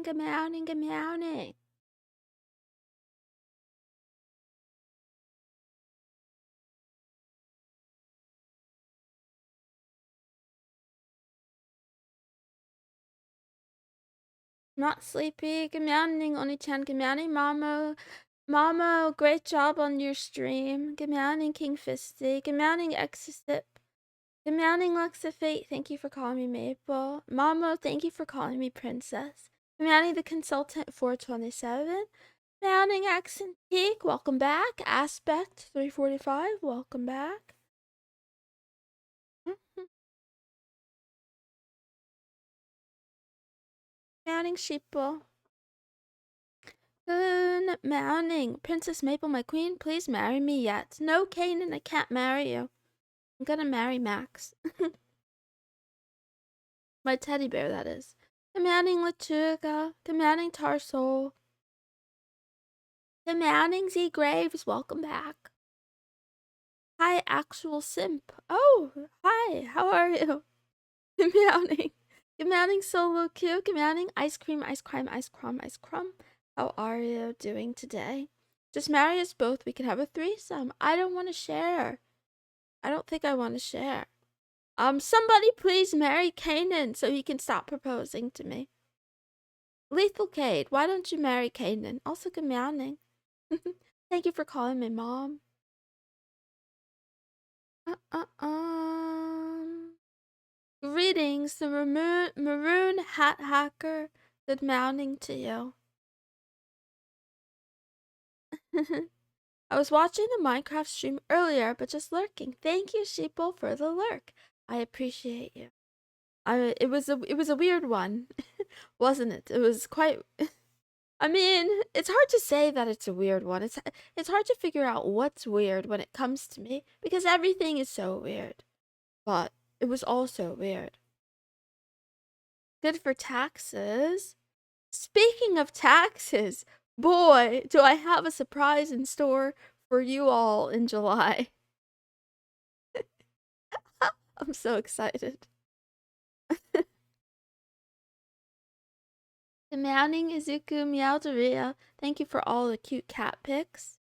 good morning, good morning. Not sleepy. Good morning, Oni-chan. Good morning, Mamo. Mamo, great job on your stream. Good morning, King Fisty. Good morning, Exisip. Good morning, Luxafate. Thank you for calling me Maple. Mamo, thank you for calling me Princess. Good morning, the Consultant 427. Good morning, Accent Peak. Welcome back. Aspect 345. Welcome back. Good morning, Sheeple. Good morning. Princess Maple, my queen, please marry me yet. No, Kanan, I can't marry you. I'm gonna marry Max. My teddy bear, that is. Good morning, Lechuga. Good morning, Tarsol. Good morning, Z Graves. Welcome back. Hi, actual simp. Oh, hi. How are you? Good morning. Good morning, Solo Q. Good morning, Ice Cream, Ice Crime, Ice Crumb, Ice Crumb. How are you doing today? Just marry us both. We can have a threesome. I don't want to share. I don't think I want to share. Somebody please marry Kanan so he can stop proposing to me. Lethal Cade, why don't you marry Kanan? Also, good morning. Thank you for calling me mom. Greetings, the maroon hat hacker. Good morning to you. I was watching the Minecraft stream earlier, but just lurking. Thank you, Sheeple, for the lurk. I appreciate you. It was a weird one, wasn't it? It was quite. I mean, it's hard to say that it's a weird one. It's hard to figure out what's weird when it comes to me because everything is so weird. But it was also weird. Good for taxes. Speaking of taxes, boy, do I have a surprise in store for you all in July. I'm so excited. Demanding Izuku Meowderia. Thank you for all the cute cat pics.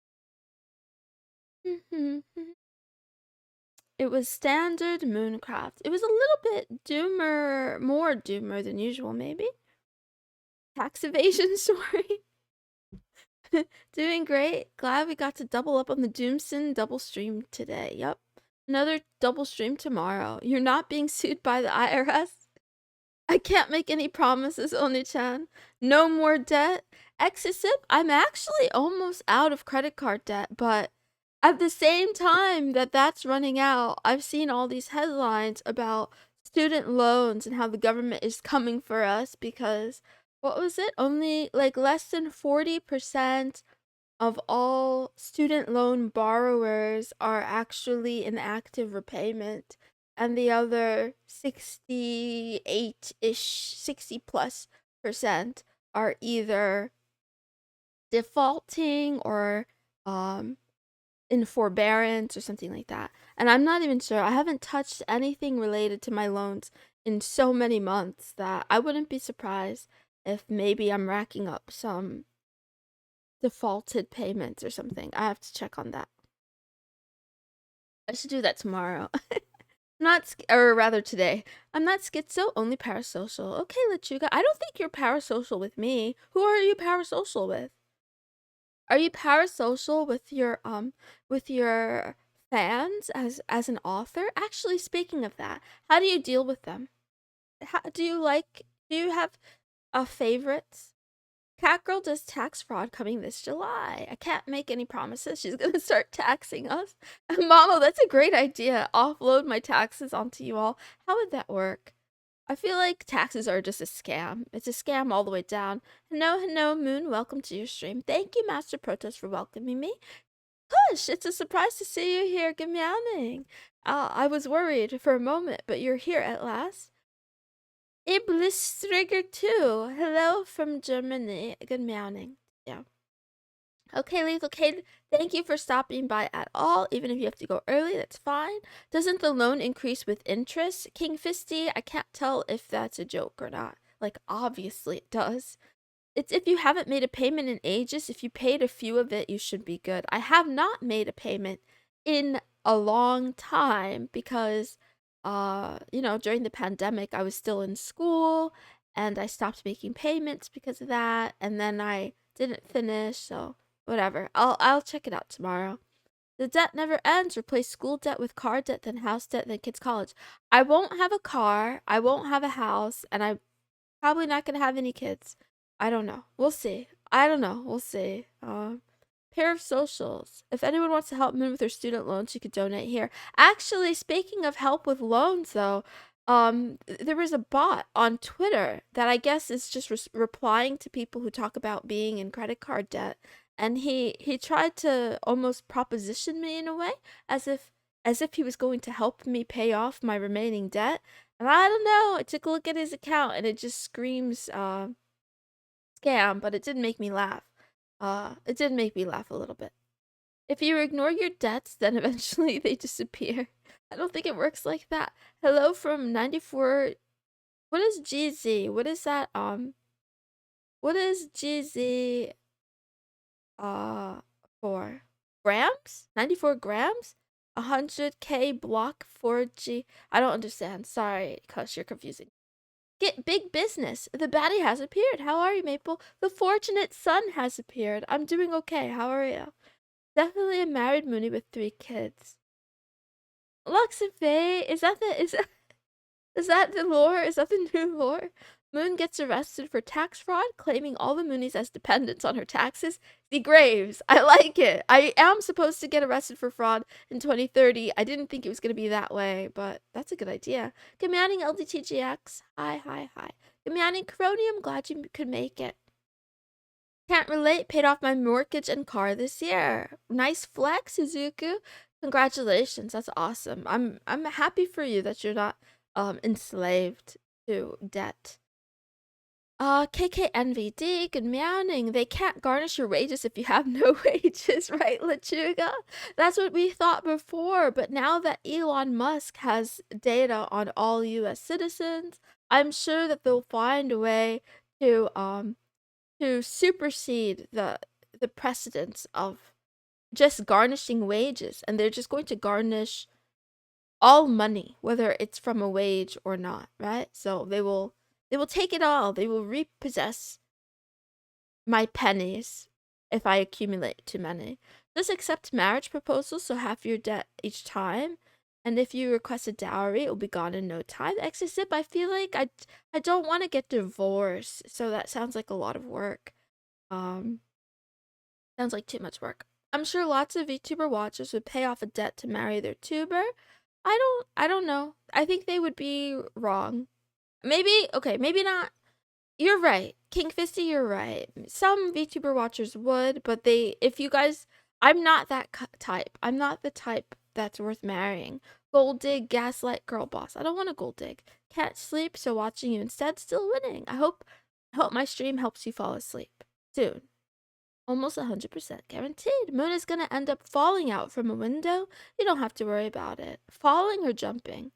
It was standard Mooncraft. It was a little bit more doomer than usual, maybe. Tax evasion story. Doing great. Glad we got to double up on the Doomson double stream today. Yup. Another double stream tomorrow. You're not being sued by the IRS? I can't make any promises, Oni-chan. No more debt. Exisip, I'm actually almost out of credit card debt, but at the same time that that's running out, I've seen all these headlines about student loans and how the government is coming for us because, what was it? Only like less than 40% of all student loan borrowers are actually in active repayment, and the other 68-ish, 60+% are either defaulting or in forbearance or something like that. And I'm not even sure. I haven't touched anything related to my loans in so many months that I wouldn't be surprised if maybe I'm racking up some defaulted payments or something. I have to check on that. I should do that tomorrow. Not, or rather today. I'm not schizo, only parasocial. Okay, Lechuga, I don't think you're parasocial with me. Who are you parasocial with? Are you parasocial with your fans as an author? Actually, speaking of that, how do you deal with them? Do you have favorites? Catgirl does tax fraud coming this July. I can't make any promises. She's gonna start taxing us. Mama, that's a great idea. Offload my taxes onto you all. How would that work? I feel like taxes are just a scam. It's a scam all the way down. Hello, Moon. Welcome to your stream. Thank you, Master Protest, for welcoming me. Hush! It's a surprise to see you here. Good morning. I was worried for a moment, but you're here at last. Iblis Trigger 2. Hello from Germany. Good morning. Yeah. Okay, Lethal Kid, thank you for stopping by at all. Even if you have to go early, that's fine. Doesn't the loan increase with interest? King Fisty, I can't tell if that's a joke or not. Like, obviously it does. It's if you haven't made a payment in ages. If you paid a few of it, you should be good. I have not made a payment in a long time because, during the pandemic, I was still in school and I stopped making payments because of that. And then I didn't finish, so whatever. I'll check it out tomorrow. The debt never ends. Replace school debt with car debt, then house debt, then kids' college. I won't have a car. I won't have a house, and I'm probably not gonna have any kids. I don't know. We'll see. I don't know. We'll see. Pair of socials. If anyone wants to help Moon with her student loans, you could donate here. Actually, speaking of help with loans, though, there was a bot on Twitter that I guess is just replying to people who talk about being in credit card debt, and he tried to almost proposition me in a way, as if he was going to help me pay off my remaining debt. And I don't know. I took a look at his account and it just screams scam, but it did make me laugh. It did make me laugh a little bit. If you ignore your debts, then eventually they disappear. I don't think it works like that. Hello from 94. What is GZ? What is that? What is GZ for? Grams? 94 grams? 100K block 4G. I don't understand. Sorry, cuz you're confusing. Get big business. The baddie has appeared. How are you, Maple? The fortunate son has appeared. I'm doing okay. How are you? Definitely a married Mooney with 3 kids. Lux and Faye, is that the lore? Is that the new lore? Moon gets arrested for tax fraud, claiming all the Moonies as dependents on her taxes. The Graves. I like it. I am supposed to get arrested for fraud in 2030. I didn't think it was going to be that way, but that's a good idea. Good morning, LDTGX. Hi, hi, hi. Good morning, Coronium. Glad you could make it. Can't relate. Paid off my mortgage and car this year. Nice flex, Suzuku. Congratulations. That's awesome. I'm happy for you that you're not enslaved to debt. KKNVD, good morning. They can't garnish your wages if you have no wages, right, Lechuga? That's what we thought before, but now that Elon Musk has data on all US citizens, I'm sure that they'll find a way to supersede the precedence of just garnishing wages, and they're just going to garnish all money, whether it's from a wage or not, right? So they will take it all. They will repossess my pennies if I accumulate too many. Just accept marriage proposals, so half your debt each time. And if you request a dowry, it will be gone in no time. Extra sip, I feel like I don't want to get divorced, so that sounds like a lot of work. Sounds like too much work. I'm sure lots of VTuber watchers would pay off a debt to marry their tuber. I don't know. I think they would be wrong. Maybe, okay, maybe not. You're right. King Fisty, you're right. Some VTuber watchers would, but if you guys, I'm not that type. I'm not the type that's worth marrying. Gold dig, gaslight, girl boss. I don't want to gold dig. Can't sleep, so watching you instead, still winning. I hope my stream helps you fall asleep soon. Almost 100% guaranteed. Moon is gonna end up falling out from a window. You don't have to worry about it. Falling or jumping?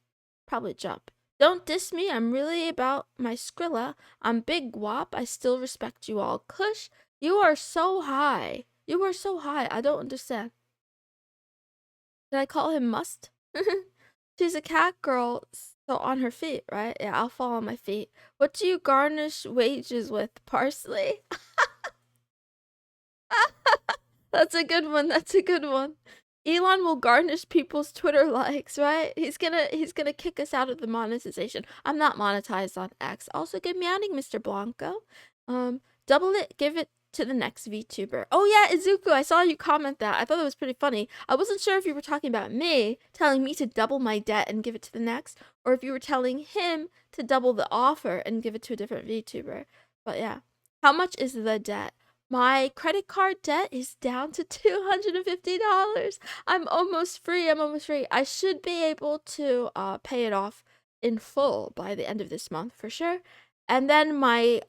Probably jump. Don't diss me. I'm really about my Skrilla. I'm big guap. I still respect you all. Kush, you are so high. You are so high. I don't understand. Did I call him must? She's a cat girl, so on her feet, right? Yeah, I'll fall on my feet. What do you garnish wages with? Parsley? That's a good one. That's a good one. Elon will garnish people's Twitter likes, right? He's gonna kick us out of the monetization. I'm not monetized on X. Also, good meowing, Mr. Blanco. Double it, give it to the next VTuber. Oh yeah, Izuku, I saw you comment that. I thought that was pretty funny. I wasn't sure if you were talking about me, telling me to double my debt and give it to the next, or if you were telling him to double the offer and give it to a different VTuber. But yeah. How much is the debt? My credit card debt is down to $250. I'm almost free. I should be able to pay it off in full by the end of this month for sure. And then my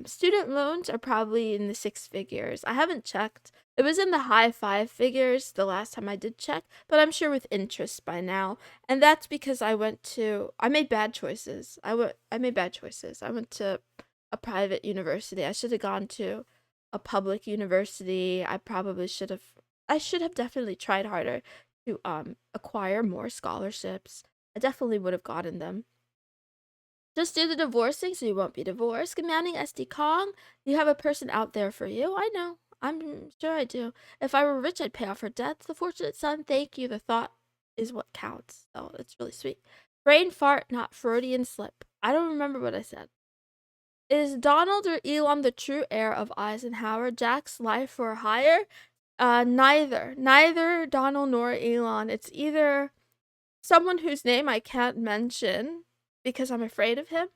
student loans are probably in the 6 figures. I haven't checked. It was in the high 5 figures the last time I did check, but I'm sure with interest by now. And that's because I made bad choices. I made bad choices. I went to a private university. I should have gone to a public university. I should have definitely tried harder to acquire more scholarships. I definitely would have gotten them. Just do the divorcing so you won't be divorced. Commanding SD Kong, you have a person out there for you. I know. I'm sure I do. If I were rich, I'd pay off her debts. The fortunate son, thank you. The thought is what counts. Oh, it's really sweet. Brain fart, not Freudian slip. I don't remember what I said. Is Donald or Elon the true heir of Eisenhower? Jack's life for hire? Neither. Neither Donald nor Elon. It's either someone whose name I can't mention because I'm afraid of him,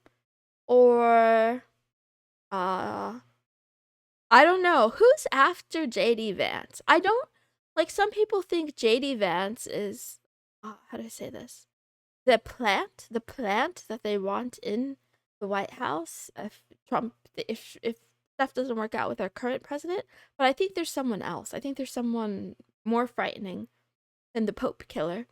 or I don't know. Who's after JD Vance? I don't like some people think JD Vance is how do I say this? The plant that they want in the White House if stuff doesn't work out with our current president, but I think there's someone else. I think there's someone more frightening than the Pope killer.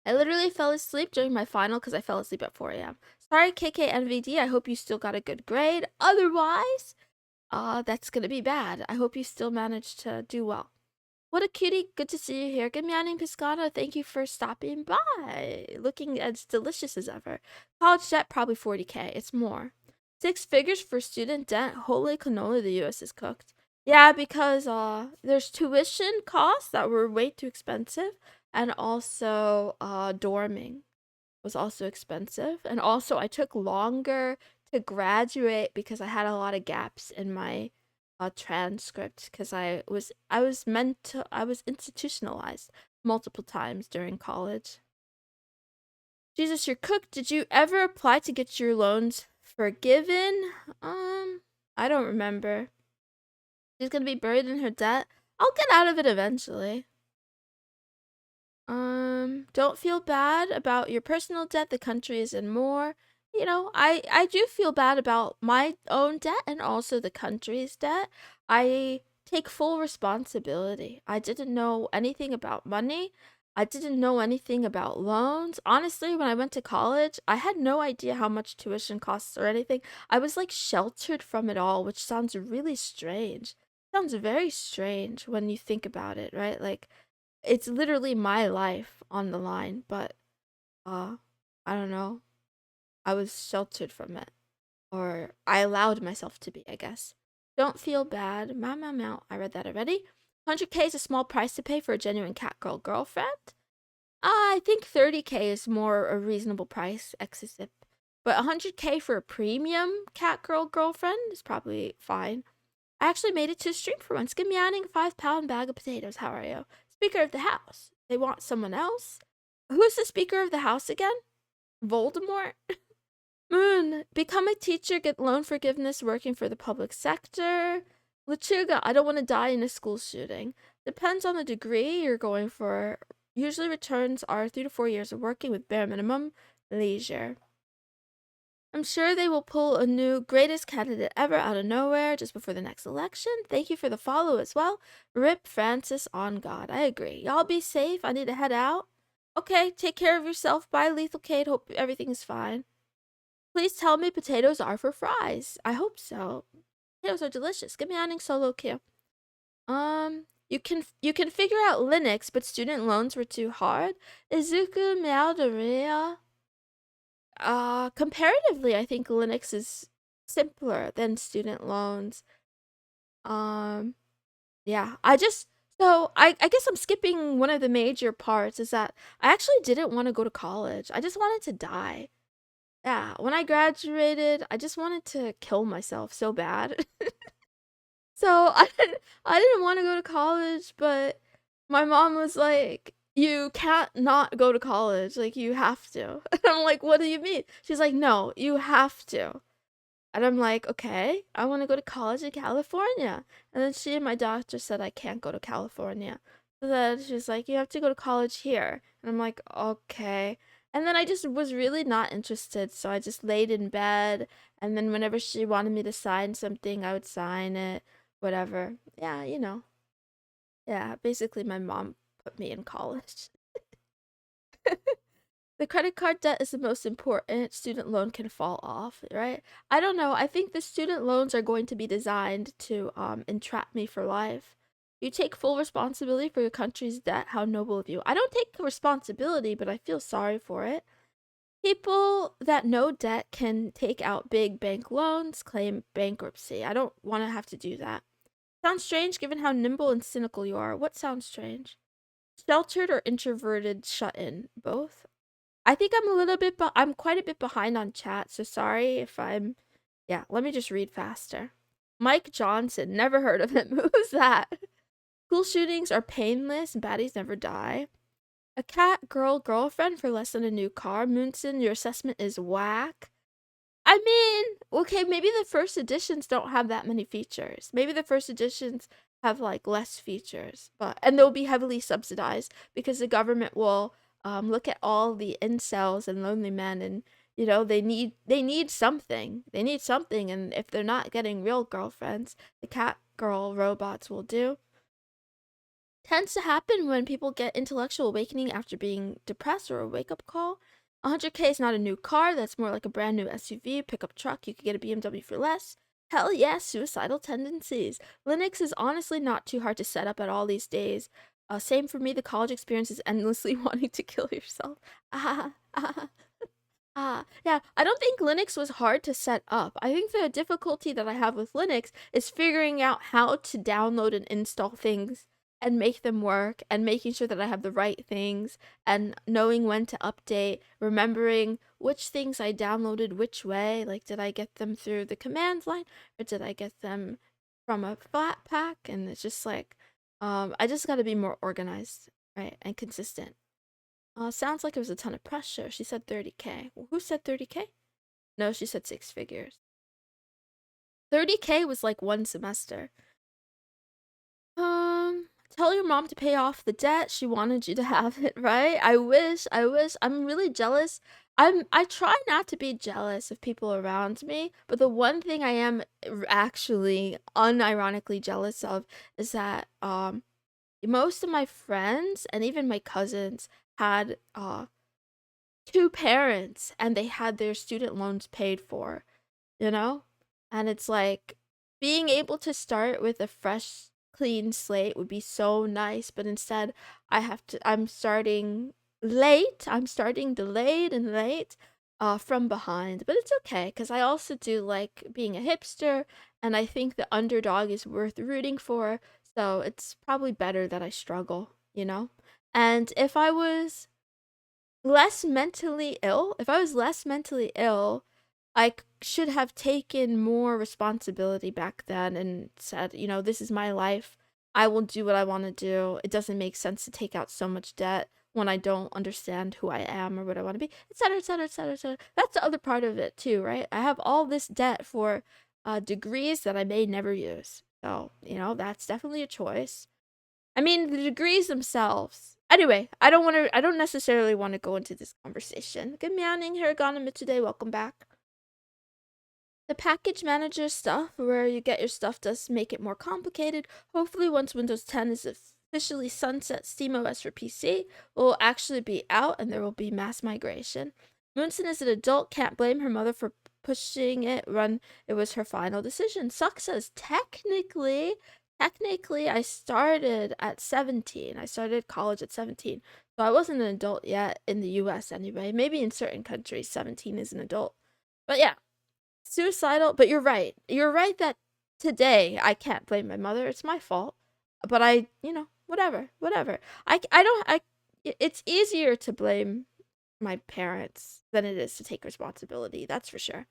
I literally fell asleep during my final because I fell asleep at 4 a.m. Sorry, KKNVD. I hope you still got a good grade. Otherwise, that's gonna be bad. I hope you still managed to do well. What a cutie. Good to see you here. Good morning, Piscana. Thank you for stopping by. Looking as delicious as ever. College debt, probably 40K. It's more. 6 figures for student debt. Holy canola, the US is cooked. Yeah, because there's tuition costs that were way too expensive, and also dorming was also expensive, and also I took longer to graduate because I had a lot of gaps in my transcript because I was institutionalized multiple times during college. Jesus, you're cooked. Did you ever apply to get your loans forgiven? I don't remember. She's gonna be buried in her debt. I'll get out of it eventually. Don't feel bad about your personal debt. The country is in more. You know, I do feel bad about my own debt and also the country's debt. I take full responsibility. I didn't know anything about money. I didn't know anything about loans. Honestly, when I went to college, I had no idea how much tuition costs or anything. I was like sheltered from it all, which sounds really strange. Sounds very strange when you think about it, right? Like it's literally my life on the line, but uh I don't know. I was sheltered from it, or I allowed myself to be, I guess. Don't feel bad. Meow. I read that already. 100K is a small price to pay for a genuine cat girl girlfriend. I think 30K is more a reasonable price, excessive. But 100K for a premium cat girl girlfriend is probably fine. I actually made it to a stream for once. Good meowing, 5-pound bag of potatoes. How are you? Speaker of the House. They want someone else? Who's the Speaker of the House again? Voldemort? Moon. Become a teacher, get loan forgiveness working for the public sector. Lechuga. I don't want to die in a school shooting. Depends on the degree you're going for. Usually returns are 3 to 4 years of working with bare minimum leisure. I'm sure they will pull a new greatest candidate ever out of nowhere just before the next election. Thank you for the follow as well. Rip Francis on God. I agree. Y'all be safe. I need to head out. Okay, take care of yourself. Bye, Lethal Kate. Hope everything is fine. Please tell me potatoes are for fries. I hope so. Potatoes are delicious. Give me adding solo queue. You can figure out Linux, but student loans were too hard. Izuku Meowdaria. Comparatively, I think Linux is simpler than student loans. Um, yeah, I guess I'm skipping one of the major parts is that I actually didn't want to go to college. I just wanted to die. Yeah, when I graduated, I just wanted to kill myself so bad. So I didn't want to go to college, but my mom was like, "You can't not go to college. Like you have to." And I'm like, "What do you mean?" She's like, "No, you have to." And I'm like, "Okay, I want to go to college in California." And then she and my doctor said I can't go to California. So then she's like, "You have to go to college here." And I'm like, "Okay." And then I just was really not interested, so I just laid in bed, and then whenever she wanted me to sign something, I would sign it, whatever. Yeah, you know. Yeah, basically my mom put me in college. The credit card debt is the most important. Student loan can fall off, right? I don't know. I think the student loans are going to be designed to entrap me for life. You take full responsibility for your country's debt. How noble of you. I don't take responsibility, but I feel sorry for it. People that know debt can take out big bank loans, claim bankruptcy. I don't want to have to do that. Sounds strange given how nimble and cynical you are. What sounds strange? Sheltered or introverted shut in? Both? I think I'm a little bit, I'm quite a bit behind on chat, so sorry if I'm, yeah, let me just read faster. Mike Johnson, never heard of him. Who's that? School shootings are painless, baddies never die. A cat girl girlfriend for less than a new car. Moonson, your assessment is whack. I mean, okay, maybe the first editions don't have that many features. Maybe the first editions have like less features, and they'll be heavily subsidized because the government will look at all the incels and lonely men, and you know they need something. They need something, and if they're not getting real girlfriends, the cat girl robots will do. Tends to happen when people get intellectual awakening after being depressed or a wake-up call. 100K is not a new car, that's more like a brand new SUV, pickup truck, you could get a BMW for less. Hell yes, suicidal tendencies. Linux is honestly not too hard to set up at all these days. Same for me, the college experience is endlessly wanting to kill yourself. Ah, ah, yeah, I don't think Linux was hard to set up. I think the difficulty that I have with Linux is figuring out how to download and install things and make them work and making sure that I have the right things and knowing when to update, remembering which things I downloaded which way. Like, did I get them through the command line or did I get them from a flat pack? And it's just like, I just got to be more organized, right, and consistent. Sounds like it was a ton of pressure. She said 30K. Well, who said 30K? No, she said 6 figures. 30K was like one semester. Tell your mom to pay off the debt. She wanted you to have it, right? I wish. I'm really jealous. I try not to be jealous of people around me, but the one thing I am actually unironically jealous of is that most of my friends and even my cousins had two parents and they had their student loans paid for, you know? And it's like being able to start with a fresh, clean slate would be so nice, but instead I'm starting late. I'm starting delayed and late from behind. But it's okay because I also do like being a hipster and I think the underdog is worth rooting for. So it's probably better that I struggle, you know? And if I was less mentally ill, I should have taken more responsibility back then and said, you know, this is my life. I will do what I want to do. It doesn't make sense to take out so much debt when I don't understand who I am or what I want to be, etc., etc., etc., etc. That's the other part of it too, right? I have all this debt for degrees that I may never use. So, you know, that's definitely a choice. I mean, the degrees themselves. Anyway, I don't necessarily want to go into this conversation. Good morning, Hiragana today. Welcome back. The package manager stuff, where you get your stuff, does make it more complicated. Hopefully, once Windows 10 is officially sunset, SteamOS for PC will actually be out and there will be mass migration. Moonson is an adult, can't blame her mother for pushing it when it was her final decision. Suck says, technically, I started at 17. I started college at 17. So I wasn't an adult yet in the US anyway. Maybe in certain countries, 17 is an adult. But yeah, suicidal. But you're right. You're right that today I can't blame my mother. It's my fault. But whatever. It's easier to blame my parents than it is to take responsibility. That's for sure.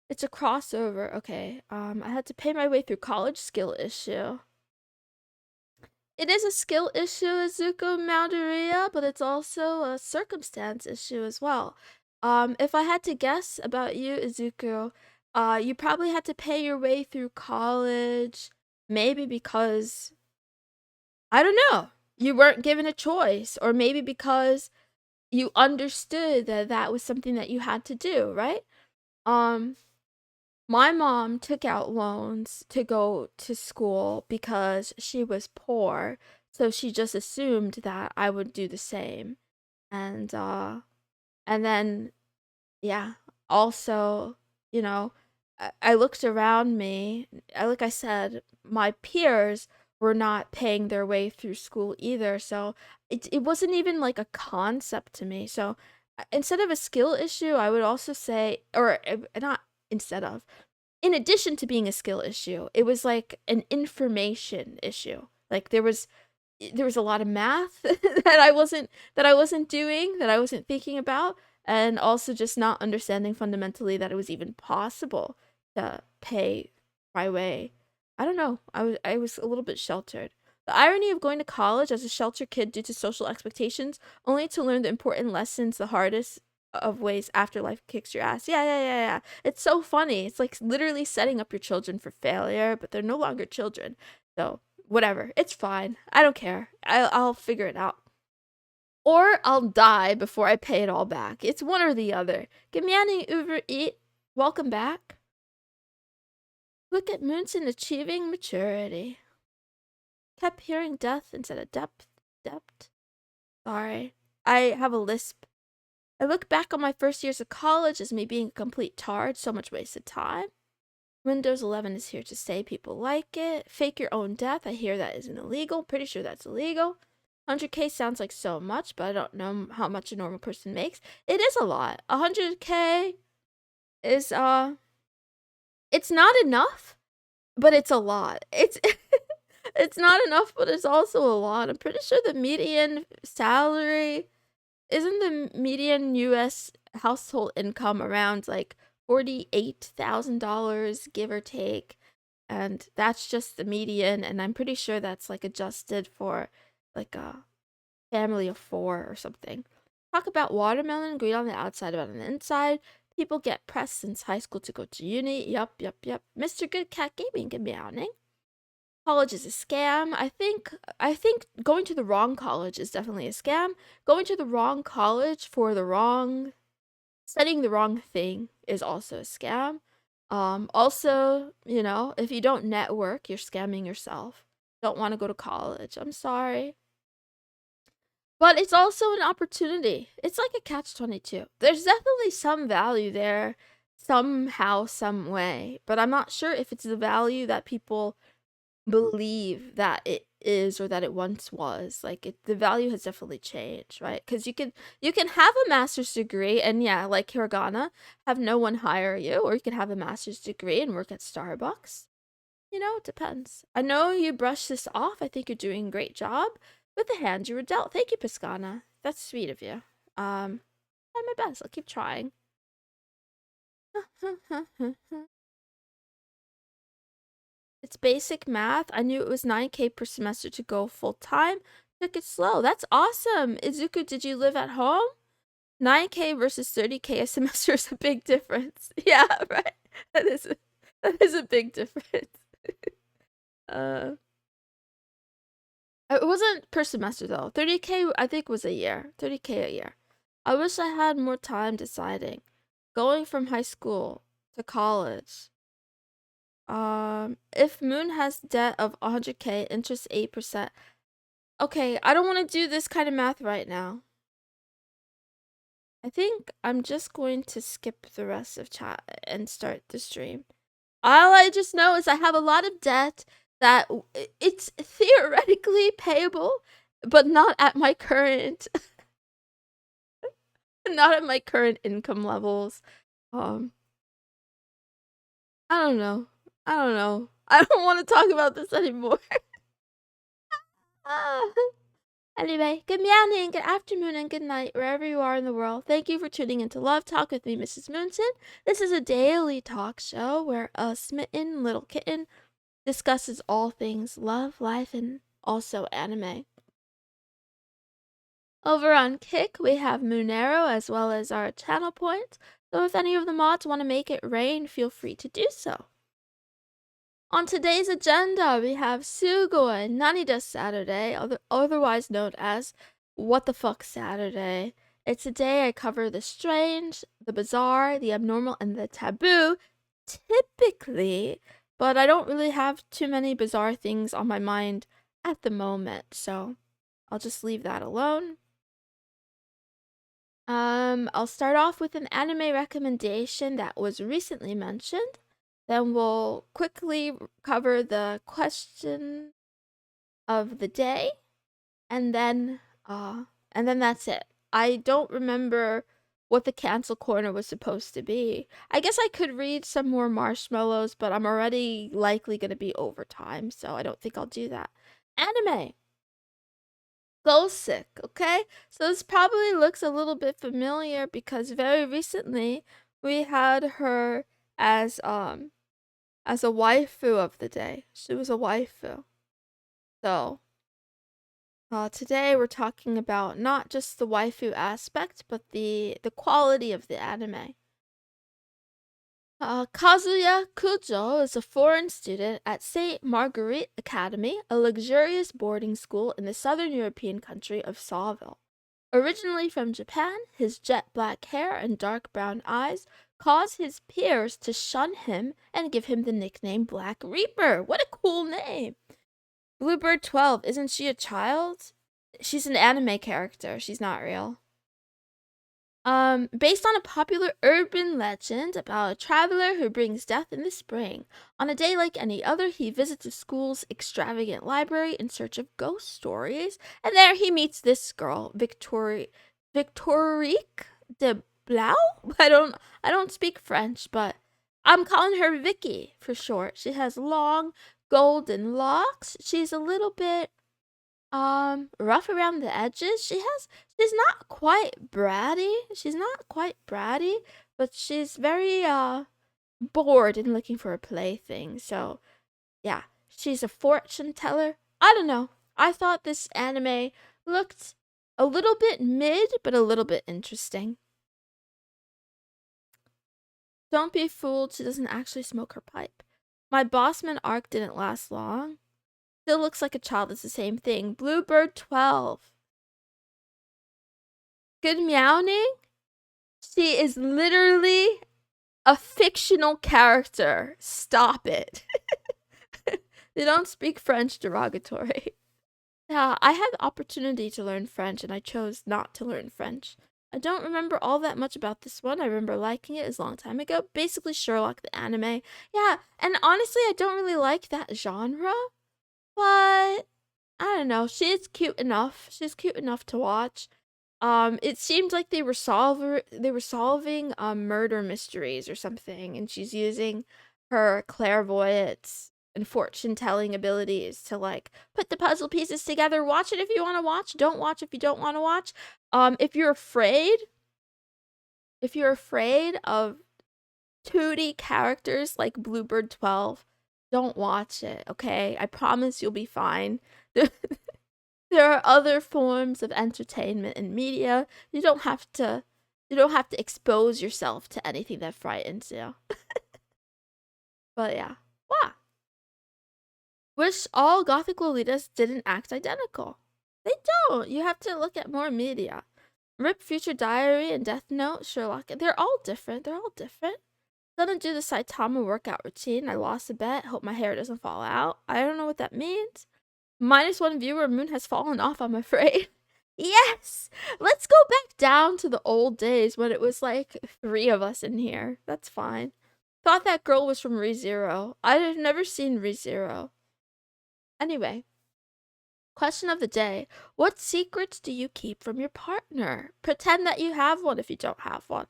It's a crossover. Okay. I had to pay my way through college, skill issue. It is a skill issue, Izuku Maldoria, but it's also a circumstance issue as well. If I had to guess about you, Izuku, you probably had to pay your way through college, maybe because, I don't know, you weren't given a choice, or maybe because you understood that that was something that you had to do, right? My mom took out loans to go to school because she was poor, so she just assumed that I would do the same. And And then, yeah, also, you know, I looked around me. Like I said, my peers were not paying their way through school either. So it wasn't even like a concept to me. So instead of a skill issue, I would also say, or not instead of, in addition to being a skill issue, it was like an information issue. Like there was a lot of math that I wasn't doing, that I wasn't thinking about, and also just not understanding fundamentally that it was even possible to pay my way. I don't know. I was a little bit sheltered. The irony of going to college as a sheltered kid due to social expectations, only to learn the important lessons the hardest of ways after life kicks your ass. Yeah, yeah, yeah, yeah. It's so funny. It's like literally setting up your children for failure, but they're no longer children. So whatever. It's fine. I don't care. I'll figure it out. Or I'll die before I pay it all back. It's one or the other. Good morning, Uber Eat. Welcome back. Look at Moonson achieving maturity. Kept hearing death instead of depth. Depth. Sorry. I have a lisp. I look back on my first years of college as me being a complete tard, so much wasted time. Windows 11 is here to stay. People like it. Fake your own death. I hear that isn't illegal. Pretty sure that's illegal. 100K sounds like so much, but I don't know how much a normal person makes. It is a lot. 100K is it's not enough, but it's a lot. It's it's not enough, but it's also a lot. I'm pretty sure the median salary isn't the median US household income around like $48,000, give or take. And that's just the median. And I'm pretty sure that's like adjusted for like a family of four or something. Talk about watermelon, green on the outside, about on the inside. People get pressed since high school to go to uni. Yup, yup, yup. Mr. Good Cat Gaming can be outing. College is a scam. I think going to the wrong college is definitely a scam. Going to the wrong college for the wrong studying the wrong thing is also a scam. Also, if you don't network, you're scamming yourself. Don't want to go to college. I'm sorry. But it's also an opportunity. It's like a catch-22. There's definitely some value there somehow, some way, but I'm not sure if it's the value that people believe that it is or that it once was. Like the value has definitely changed, right? Because you can have a master's degree and yeah, like Hiragana, have no one hire you, or you can have a master's degree and work at Starbucks. It depends. I know you brush this off. I think you're doing a great job with the hand you were dealt. Thank you, Piscana. That's sweet of you. Try my best. I'll keep trying. It's basic math. I knew it was 9K per semester to go full time. Took it slow. That's awesome. Izuku, did you live at home? 9K versus 30K a semester is a big difference. Yeah, right. That is a big difference. uh it wasn't per semester though. 30K I think was a year. 30K a year. I wish I had more time deciding. Going from high school to college. If Moon has debt of 100K, interest 8%. Okay, I don't want to do this kind of math right now. I think I'm just going to skip the rest of chat and start the stream. All I just know is I have a lot of debt that it's theoretically payable, but not at my current not at my current income levels. Um I don't know. I don't know. I don't want to talk about this anymore. Ah. Anyway, good morning, good afternoon, and good night, wherever you are in the world. Thank you for tuning into Love Talk with me, Mrs. Moonson. This is a daily talk show where a smitten little kitten discusses all things love, life, and also anime. Over on Kick, we have Moonero as well as our channel points, so if any of the mods want to make it rain, feel free to do so. On today's agenda, we have Sugoi Nanida Saturday, otherwise known as What the Fuck Saturday. It's a day I cover the strange, the bizarre, the abnormal, and the taboo, typically, but I don't really have too many bizarre things on my mind at the moment, so I'll just leave that alone. I'll start off with an anime recommendation that was recently mentioned. Then we'll quickly cover the question of the day, and then that's it. I don't remember what the cancel corner was supposed to be. I guess I could read some more marshmallows, but I'm already likely going to be over time, so I don't think I'll do that. Anime. Go sick, okay? So this probably looks a little bit familiar because very recently we had her as a waifu of the day. She was a waifu. So today we're talking about not just the waifu aspect, but the quality of the anime. Kazuya Kujo is a foreign student at St. Marguerite Academy, a luxurious boarding school in the southern European country of Sawville. Originally from Japan, his jet black hair and dark brown eyes cause his peers to shun him and give him the nickname Black Reaper. What a cool name! Bluebird 12, isn't she a child? She's an anime character. She's not real. Based on a popular urban legend about a traveler who brings death in the spring. On a day like any other, he visits the school's extravagant library in search of ghost stories, and there he meets this girl, Victorique de Blau? I don't speak French, but I'm calling her Vicky for short. She has long golden locks. She's a little bit rough around the edges. She's not quite bratty. She's not quite bratty, but she's very bored and looking for a plaything. So, yeah, she's a fortune teller. I don't know. I thought this anime looked a little bit mid, but a little bit interesting. Don't be fooled, she doesn't actually smoke her pipe. My Bossman arc didn't last long. Still looks like a child. It's the same thing. Bluebird 12. Good meowing? She is literally a fictional character. Stop it. They don't speak French derogatory. Yeah, I had the opportunity to learn French and I chose not to learn French. I don't remember all that much about this one. I remember liking it. It was a long time ago. Basically Sherlock the anime. Yeah, and honestly, I don't really like that genre. But I don't know. She's cute enough. She's cute enough to watch. It seemed like they were solving murder mysteries or something, and she's using her clairvoyance and fortune telling abilities to like put the puzzle pieces together. Watch it if you want to watch. Don't watch if you don't want to watch. If you're afraid of 2D characters like Bluebird 12, don't watch it, okay? I promise you'll be fine. There are other forms of entertainment and media. You don't have to expose yourself to anything that frightens you. But yeah. Wow. Wish all Gothic Lolitas didn't act identical. They don't. You have to look at more media. Rip Future Diary and Death Note, Sherlock. They're all different. Gonna do the Saitama workout routine. I lost a bet. Hope my hair doesn't fall out. I don't know what that means. -1 viewer. Moon has fallen off, I'm afraid. Yes! Let's go back down to the old days when it was like 3 of us in here. That's fine. Thought that girl was from ReZero. I've never seen ReZero. Anyway. Question of the day. What secrets do you keep from your partner? Pretend that you have one if you don't have one.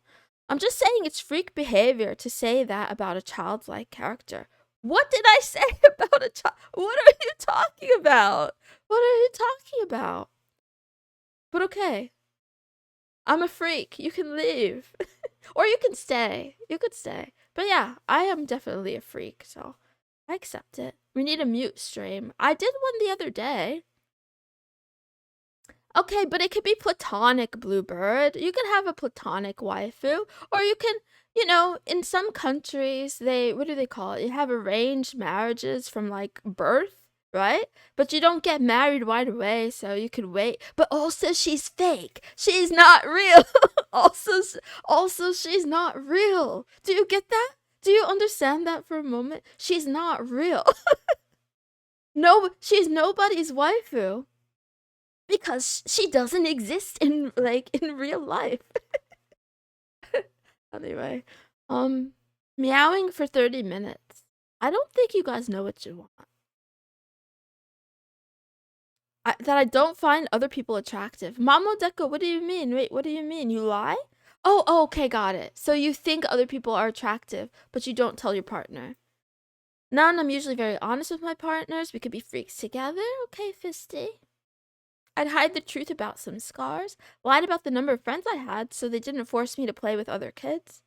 I'm just saying it's freak behavior to say that about a childlike character. What did I say about a child? What are you talking about? What are you talking about? But okay. I'm a freak. You can leave. Or you can stay. You could stay. But yeah, I am definitely a freak, so I accept it. We need a mute stream. I did one the other day. Okay, but it could be platonic, Bluebird. You can have a platonic waifu. Or you can, in some countries, what do they call it? You have arranged marriages from, like, birth, right? But you don't get married right away, so you could wait. But also, she's fake. She's not real. also, she's not real. Do you get that? Do you understand that for a moment? She's not real. No, she's nobody's waifu. Because she doesn't exist in real life. Anyway, um, meowing for 30 minutes. I don't think you guys know what you want. That I don't find other people attractive. Mamo Deco, what do you mean? Wait, what do you mean? You lie? Oh, okay, got it. So you think other people are attractive, but you don't tell your partner. None, I'm usually very honest with my partners. We could be freaks together. Okay, Fisty. I'd hide the truth about some scars. Lied about the number of friends I had so they didn't force me to play with other kids.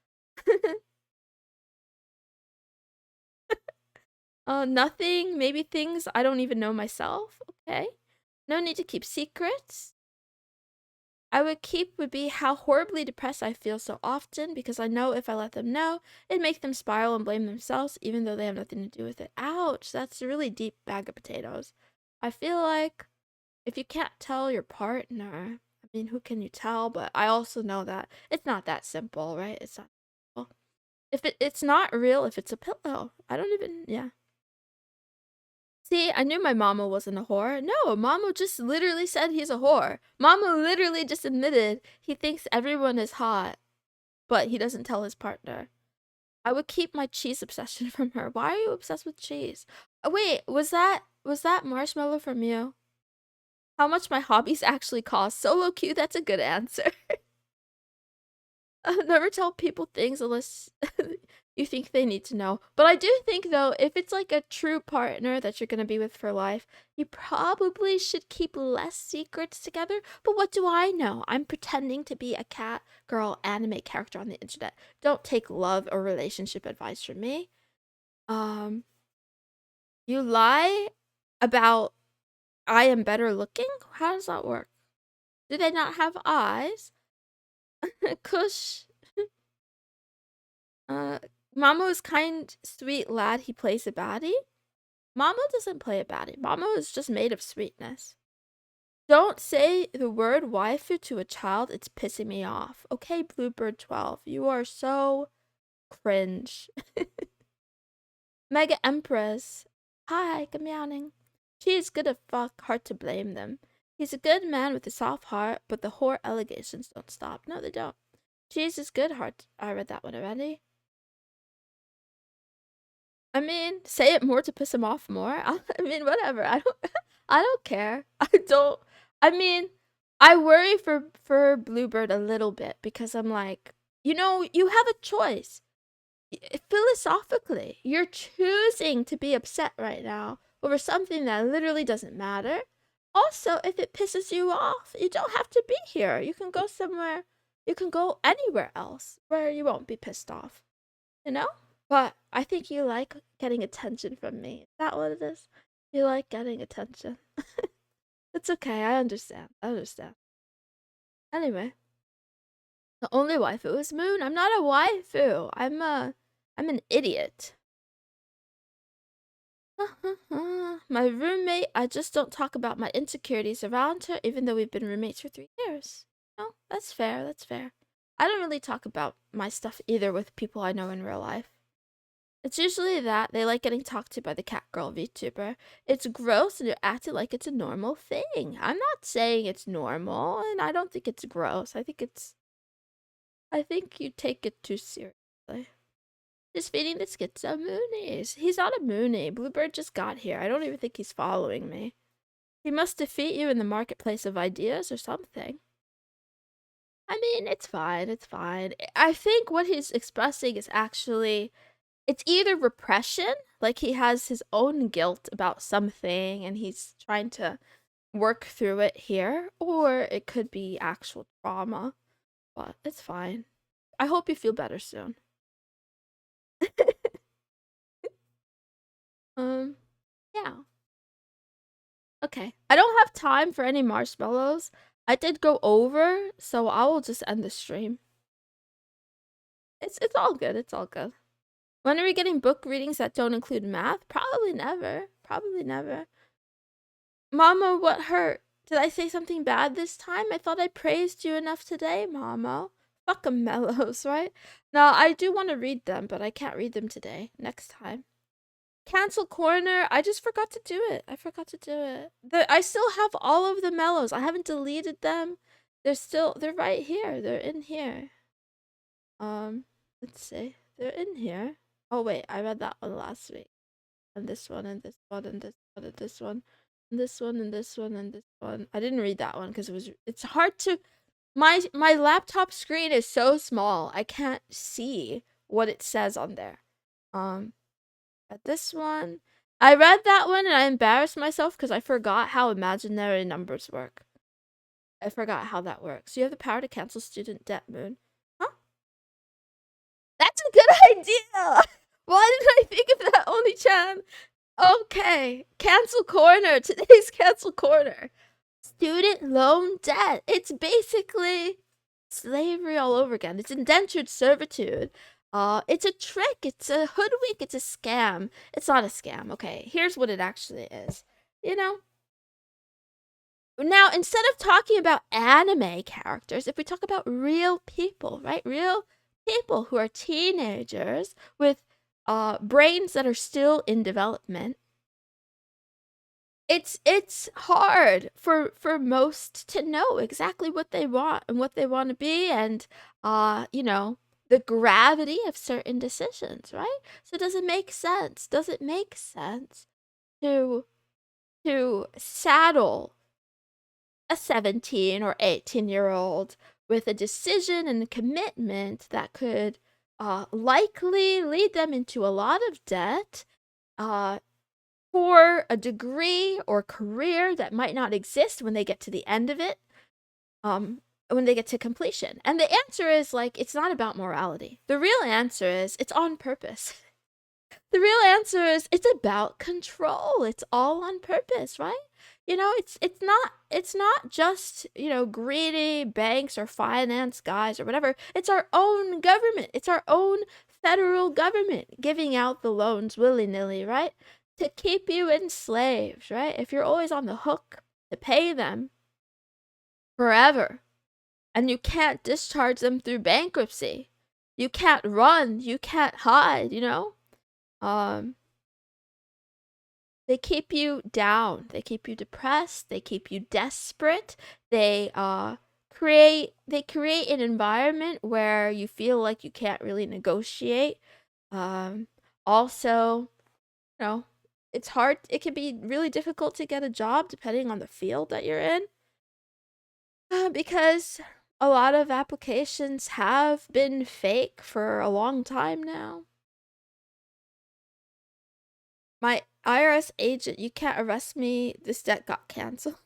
Nothing. Maybe things I don't even know myself. Okay. No need to keep secrets. I would keep would be how horribly depressed I feel so often because I know if I let them know, it'd make them spiral and blame themselves even though they have nothing to do with it. Ouch, that's a really deep bag of potatoes. I feel like if you can't tell your partner, I mean, who can you tell? But I also know that it's not that simple, right? It's not simple. If it's not real, if it's a pillow, I don't even, yeah. See, I knew my mama wasn't a whore. No, mama just literally said he's a whore. Mama literally just admitted he thinks everyone is hot, but he doesn't tell his partner. I would keep my cheese obsession from her. Why are you obsessed with cheese? Wait, was that marshmallow from you? How much my hobbies actually cost? Solo Q, that's a good answer. Never tell people things unless you think they need to know. But I do think, though, if it's like a true partner that you're going to be with for life, you probably should keep less secrets together. But what do I know? I'm pretending to be a cat girl anime character on the internet. Don't take love or relationship advice from me. You lie about I am better looking? How does that work? Do they not have eyes? Kush. Mamo is kind, sweet lad. He plays a baddie. Mamo doesn't play a baddie. Mamo is just made of sweetness. Don't say the word waifu to a child. It's pissing me off. Okay, Bluebird 12. You are so cringe. Mega Empress. Hi, good meowing. She is good as fuck. Hard to blame them. He's a good man with a soft heart, but the whore allegations don't stop. No, they don't. Cheese is good heart. I read that one already. I mean, say it more to piss him off more. I mean, whatever. I don't care. I mean, I worry for Bluebird a little bit because I'm like, you know, you have a choice. Philosophically, you're choosing to be upset right now over something that literally doesn't matter. Also, if it pisses you off, you don't have to be here. You can go somewhere. You can go anywhere else where you won't be pissed off. You know? But I think you like getting attention from me. Is that what it is? You like getting attention. It's okay. I understand. I understand. Anyway, the only waifu is Moon. I'm not a waifu. I'm an idiot. My roommate, I just don't talk about my insecurities around her, even though we've been roommates for 3 years. No, that's fair. That's fair. I don't really talk about my stuff either with people I know in real life. It's usually that they like getting talked to by the cat girl VTuber. It's gross and you're acting like it's a normal thing. I'm not saying it's normal, and I don't think it's gross. I think you take it too seriously. Just feeding the schizo moonies. He's not a moonie. Bluebird just got here. I don't even think he's following me. He must defeat you in the marketplace of ideas or something. I mean, it's fine. It's fine. I think what he's expressing is actually it's either repression, like he has his own guilt about something and he's trying to work through it here, or it could be actual trauma. But it's fine. I hope you feel better soon. Yeah. Okay. I don't have time for any marshmallows. I did go over, so I will just end the stream. It's all good. It's all good. When are we getting book readings that don't include math? Probably never. Probably never. Mama, what hurt? Did I say something bad this time? I thought I praised you enough today, Mama. Fuck 'em mellows, right? No, I do want to read them, but I can't read them today. Next time. Cancel corner. I just forgot to do it. I forgot to do it. I still have all of the mellows. I haven't deleted them. They're right here. They're in here. Let's see. They're in here. Oh wait, I read that one last week. And this one and this one and this one and this one and this one and this one and this one. I didn't read that one because it's hard to my laptop screen is so small. I can't see what it says on there. At this one, I read that one and I embarrassed myself because I forgot how imaginary numbers work. I forgot how that works. You have the power to cancel student debt, Moon. Huh? That's a good idea! Why didn't I think of that, Oni-chan? Okay, cancel corner. Today's cancel corner. Student loan debt. It's basically slavery all over again. It's indentured servitude. It's a trick. It's a hoodwink. It's a scam. It's not a scam. Okay, here's what it actually is. You know, now instead of talking about anime characters, if we talk about real people, right? Real people who are teenagers with brains that are still in development. It's hard for most to know exactly what they want and what they want to be, and you know, the gravity of certain decisions, right? So does it make sense? Does it make sense to saddle a 17 or 18-year-old with a decision and a commitment that could likely lead them into a lot of debt, for a degree or career that might not exist when they get to the end of it, when they get to completion? And the answer is, like, it's not about morality. The real answer is it's on purpose. The real answer is it's about control. It's all on purpose, right? You know, it's not just, you know, greedy banks or finance guys or whatever. It's our own government. It's our own federal government giving out the loans willy-nilly, right? To keep you enslaved, right? If you're always on the hook to pay them forever and you can't discharge them through bankruptcy, you can't run, you can't hide, you know? They keep you down, they keep you depressed, they keep you desperate. They create an environment where you feel like you can't really negotiate. Also, you know, it's hard, it can be really difficult to get a job depending on the field that you're in, because a lot of applications have been fake for a long time now. My IRS agent, you can't arrest me, this debt got canceled.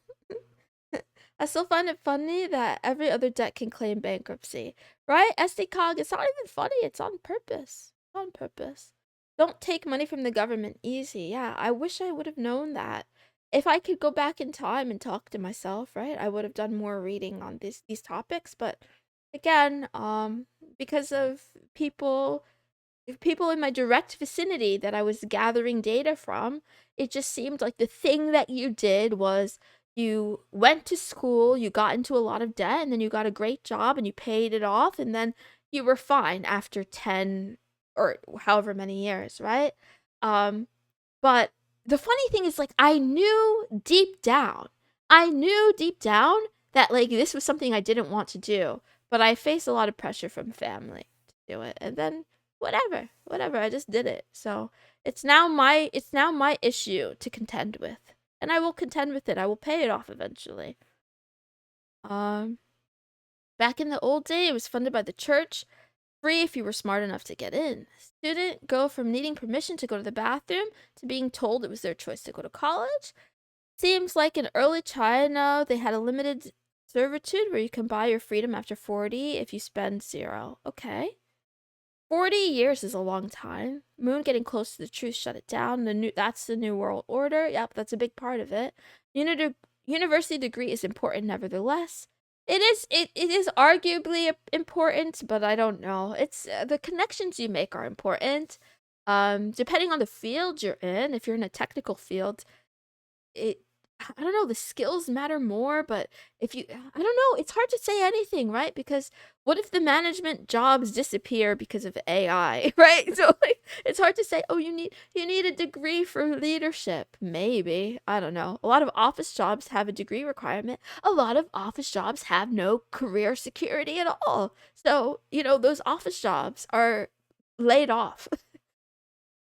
I still find it funny that every other debt can claim bankruptcy, right? SD-Cog, it's not even funny, it's on purpose. It's on purpose. Don't take money from the government easy. Yeah, I wish I would have known that. If I could go back in time and talk to myself, right, I would have done more reading on these topics. But again, because of people in my direct vicinity that I was gathering data from, it just seemed like the thing that you did was you went to school, you got into a lot of debt, and then you got a great job and you paid it off, and then you were fine after 10 or however many years, right? But the funny thing is, like, I knew deep down that, like, this was something I didn't want to do, but I faced a lot of pressure from family to do it, and then whatever, I just did it. So it's now my issue to contend with, and I will contend with it. I will pay it off eventually. Back in the old day, it was funded by the church, free if you were smart enough to get in. Student go from needing permission to go to the bathroom to being told it was their choice to go to college. Seems like in early China, they had a limited servitude where you can buy your freedom after 40 if you spend 0. Okay. 40 years is a long time. Moon getting close to the truth shut it down. That's the new world order. Yep, that's a big part of it. University degree is important nevertheless. It is arguably important, but I don't know. It's the connections you make are important. Depending on the field you're in, if you're in a technical field, I don't know, the skills matter more, but if you, I don't know, it's hard to say anything, right? Because what if the management jobs disappear because of AI, right? So like it's hard to say, oh, you need a degree for leadership. Maybe. I don't know. A lot of office jobs have a degree requirement. A lot of office jobs have no career security at all. So, those office jobs are laid off.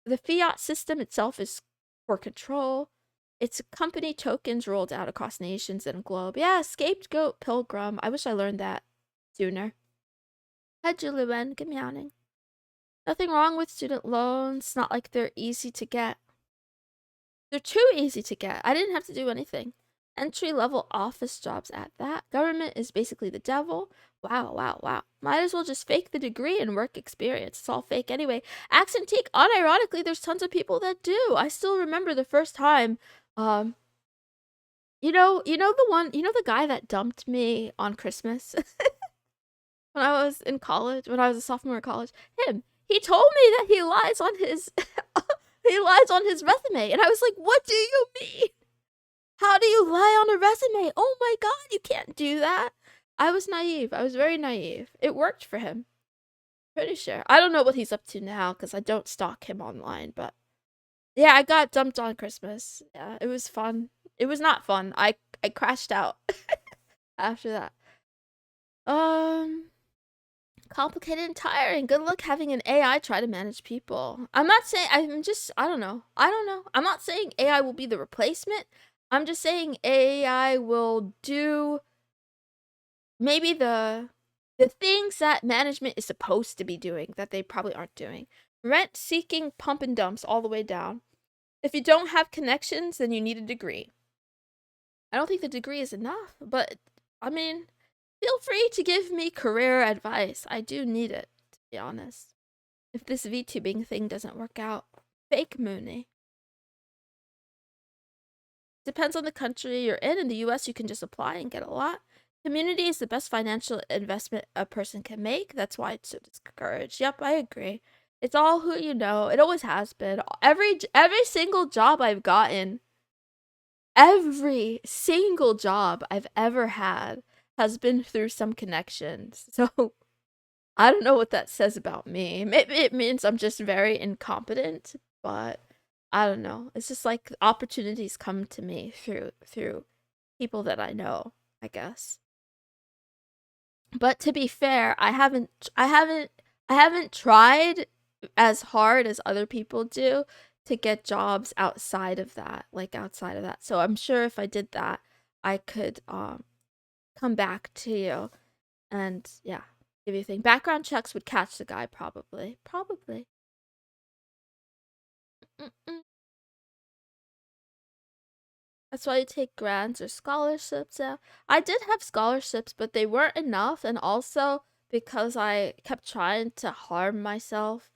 The fiat system itself is for control. It's company tokens rolled out across nations and globe. Yeah, scapegoat pilgrim. I wish I learned that sooner. Hi, Julian. Good meowing. Nothing wrong with student loans. Not like they're easy to get. They're too easy to get. I didn't have to do anything. Entry-level office jobs at that. Government is basically the devil. Wow, wow, wow. Might as well just fake the degree and work experience. It's all fake anyway. Accentique, unironically, there's tons of people that do. I still remember the first time, the guy that dumped me on Christmas when I was in college, when I was a sophomore in college, him. He told me that he lies on his he lies on his resume, and I was like, "What do you mean? How do you lie on a resume? Oh my god, you can't do that." I was naive. I was very naive. It worked for him. Pretty sure. I don't know what he's up to now because I don't stalk him online, but yeah, I got dumped on Christmas. Yeah, it was fun. It was not fun. I crashed out after that. Complicated and tiring. Good luck having an AI try to manage people. I'm not saying, I don't know. I'm not saying AI will be the replacement. I'm just saying AI will do maybe the things that management is supposed to be doing that they probably aren't doing. Rent seeking pump and dumps all the way down. If you don't have connections, then you need a degree. I don't think the degree is enough, but I mean, feel free to give me career advice. I do need it, to be honest. If this VTubing thing doesn't work out. Fake Mooney. Depends on the country you're in. In the US, you can just apply and get a lot. Community is the best financial investment a person can make. That's why it's so discouraged. Yep, I agree. It's all who you know. It always has been. Every single job I've gotten, every single job I've ever had has been through some connections. So I don't know what that says about me. Maybe it means I'm just very incompetent, but I don't know. It's just like opportunities come to me through people that I know, I guess. But to be fair, I haven't tried as hard as other people do to get jobs outside of that, like outside of that. So I'm sure if I did that, I could come back to you and yeah, give you a thing. Background checks would catch the guy probably. Probably. Mm-mm. That's why you take grants or scholarships. Yeah. I did have scholarships, but they weren't enough. And also because I kept trying to harm myself,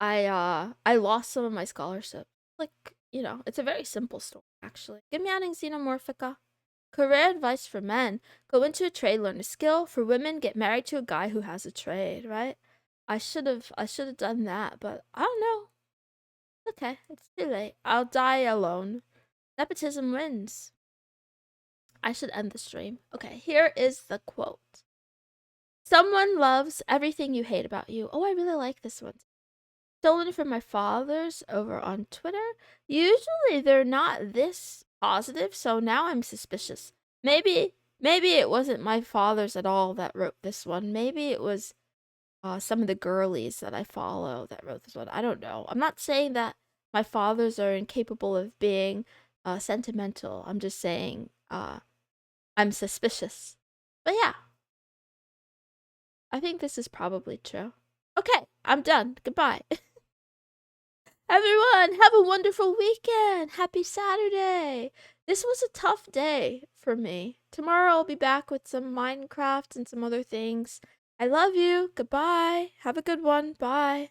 I lost some of my scholarships. Like, it's a very simple story actually. Give me an xenomorphica. Career advice for men. Go into a trade, learn a skill. For women, get married to a guy who has a trade, right? I should have done that, but I don't know. Okay, it's too late. I'll die alone. Nepotism wins. I should end the stream. Okay, here is the quote. Someone loves everything you hate about you. Oh, I really like this one. Stolen from my father's over on Twitter. Usually they're not this positive, so now I'm suspicious. Maybe it wasn't my father's at all that wrote this one. Maybe it was some of the girlies that I follow that wrote this one. I don't know. I'm not saying that my fathers are incapable of being sentimental. I'm just saying I'm suspicious. But yeah, I think this is probably true. Okay, I'm done. Goodbye. Everyone, have a wonderful weekend. Happy Saturday. This was a tough day for me. Tomorrow I'll be back with some Minecraft and some other things. I love you. Goodbye. Have a good one. Bye.